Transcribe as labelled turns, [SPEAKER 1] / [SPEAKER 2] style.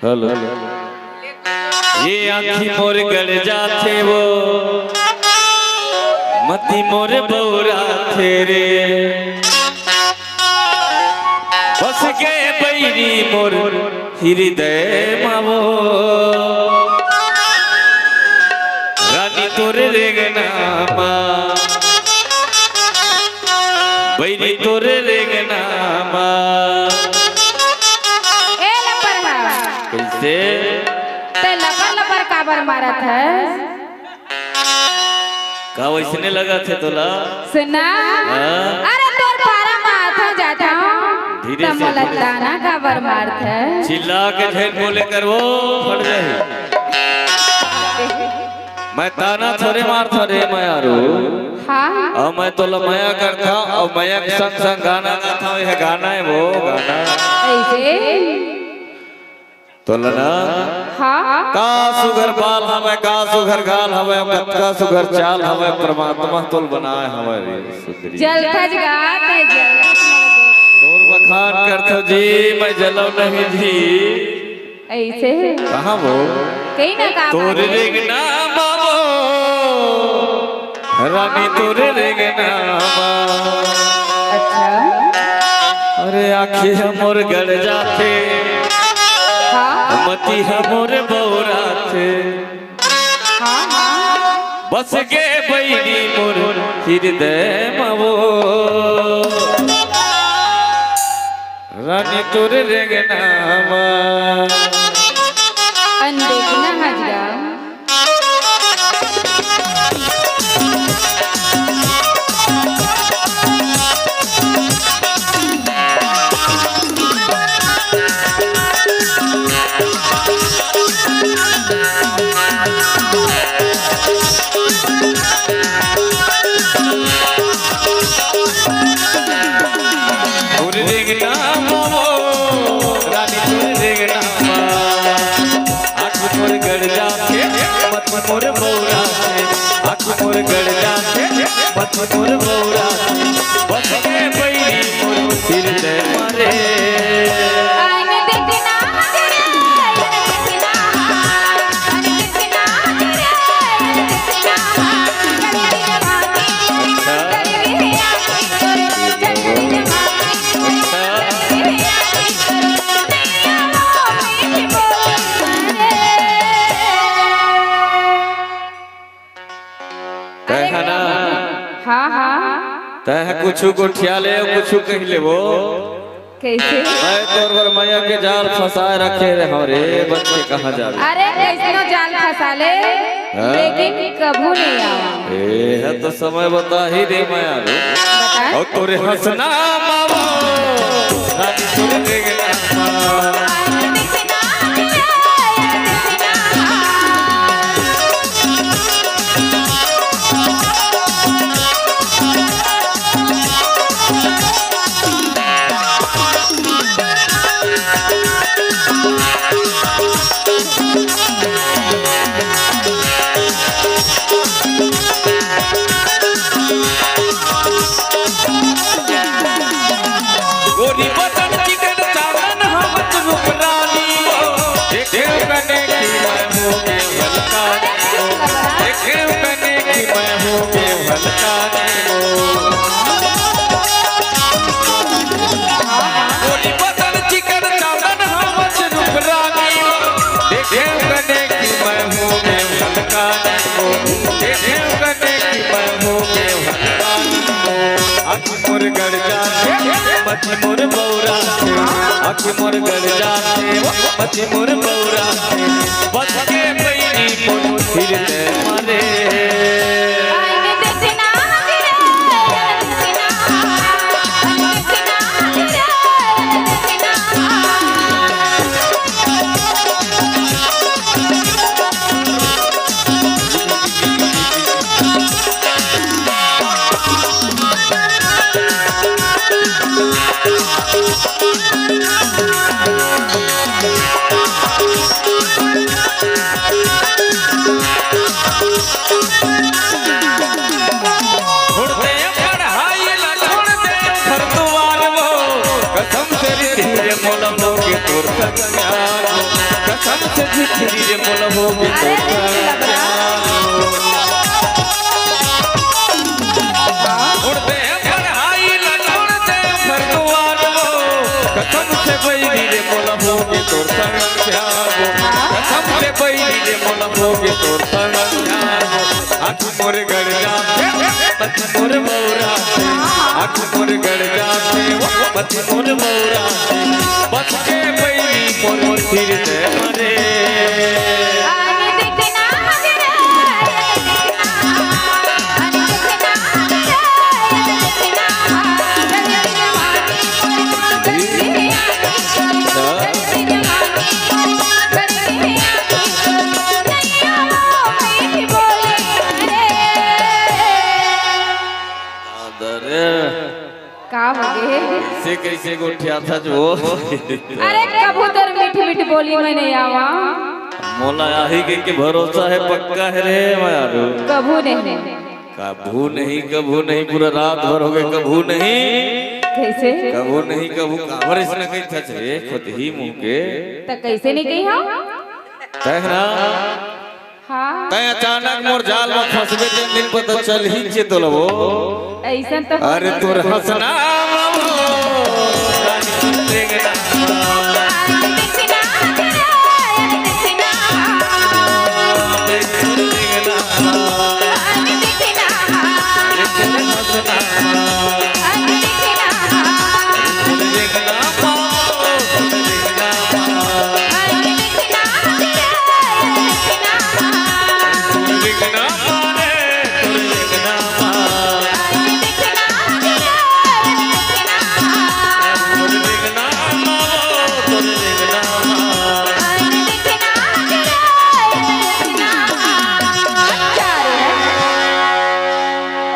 [SPEAKER 1] Hello ये आँखी मोर गड़ जाते वो मती मोर बौरा तेरे बस के बैरी मोर हृदय मावो रानी तोरे रेगना मा बैरी तोरे रेगना मा कैसे
[SPEAKER 2] ते लपर लपर काबर मारत है
[SPEAKER 1] का वैसने लगा थे तोला
[SPEAKER 2] सुना अरे तोर पारा माथा जाता
[SPEAKER 1] धीरे से
[SPEAKER 2] तमलता ना काबर मारत है
[SPEAKER 1] चिल्ला के झेल बोले कर वो फट जाए मैं ताना थोड़े मार थोड़े मायारू
[SPEAKER 2] हाँ
[SPEAKER 1] और मैं तो लमाया करता और माया के संग संग गाना गाता हूँ। यह गाना है वो गाना
[SPEAKER 2] ऐसे
[SPEAKER 1] तो लना
[SPEAKER 2] हाँ
[SPEAKER 1] का सुघर बाल हमें का सुघर गाल हमें का सुघर चाल हमें परमात्मा तुल बनाए हमारी सुंदरी
[SPEAKER 2] जल खज गात है जल
[SPEAKER 1] और बखान करते जी मैं जलो नहीं जी
[SPEAKER 2] ऐसे
[SPEAKER 1] कहाँ वो
[SPEAKER 2] कहीं ना का
[SPEAKER 1] तोरे रेगना मामो रानी तोरे रेगना मा
[SPEAKER 2] अच्छा
[SPEAKER 1] अरे आँखें हमोर गड़ जाते
[SPEAKER 2] हाँ
[SPEAKER 1] मती हमोर बौरा थे
[SPEAKER 2] हाँ हाँ
[SPEAKER 1] बस के बैरी मोर हृदय मवो रानी तोरे रेगना मा
[SPEAKER 2] अनदेखना हजरा
[SPEAKER 1] तोरे रेगना मवो रानी तोरे रेगना मा आँख मोर गड़ जाते मत मोर बौरा थे आँख मोर गड़ जाते मत मोर बौरा थे बस के बैरी मोर हृदय मारे
[SPEAKER 2] आने देखना हजरा आने देखना हजरा आने देखना
[SPEAKER 1] कहना
[SPEAKER 2] हाँ हाँ
[SPEAKER 1] तह कुछ गोठिया ले कुछ कह ले वो
[SPEAKER 2] कैसे
[SPEAKER 1] मैं तोर बर मैया के जाल फंसाए रखे रे हमारे बच्चे कहाँ जावे
[SPEAKER 2] अरे कैसनो जाल फंसा ले लेकिन कभू नहीं आवा
[SPEAKER 1] ए है तो समय बता ही दे मैया रो
[SPEAKER 2] बता
[SPEAKER 1] और तोरे हंसना मावो रानी तोरे रेगना मा गोरी बदन चिकन चावन हम रूप रानी देखे कने की मैं हो के भलकानी देखे कने की मैं हो के भलकानी गोरी बदन चिकन चावन हम रूप रानी देखे कने की मैं हो के भलकानी देखे कने की मैं हो के भलकानी आँख मोर गड़ जाते मत मोर बौरा आँख मोर गड़ जाते मत मोर बौरा बस के बैरी मोर हृदय मारे
[SPEAKER 2] आने देखना हजरा देखना आने देखना हजरा
[SPEAKER 1] धीरे धीरे बोलबोगे तो उड़ते पढ़ाई लड़ते घर दुआर कसम से बैरी रे बोलबोगे तो कसम से बैरी रे बोलबोगे तो आँख मोर गड़ जाते मत मोर बौरा आँख मोर गड़ जाते मत मोर बौरा बच के बैरी मोर मोर फिर से मरे
[SPEAKER 2] का हो गए
[SPEAKER 1] से कैसे गोठिया था जो
[SPEAKER 2] अरे कबूतर मीठी मीठी बोली में नहीं आवा
[SPEAKER 1] मोला आही के भरोसा है पक्का है रे मारू
[SPEAKER 2] कबू नहीं
[SPEAKER 1] कबू नहीं पूरा रात भर हो गए कबू नहीं
[SPEAKER 2] कैसे
[SPEAKER 1] कबू नहीं कबू कावर इसने कही था रे खुद ही मुंह के
[SPEAKER 2] तो कैसे नहीं कही हम
[SPEAKER 1] कहना
[SPEAKER 2] हाँ
[SPEAKER 1] तय अचानक मोर जाल में फंसबे दिन पता चल ही चे तो लो
[SPEAKER 2] ऐसा तो
[SPEAKER 1] अरे तोर हंसना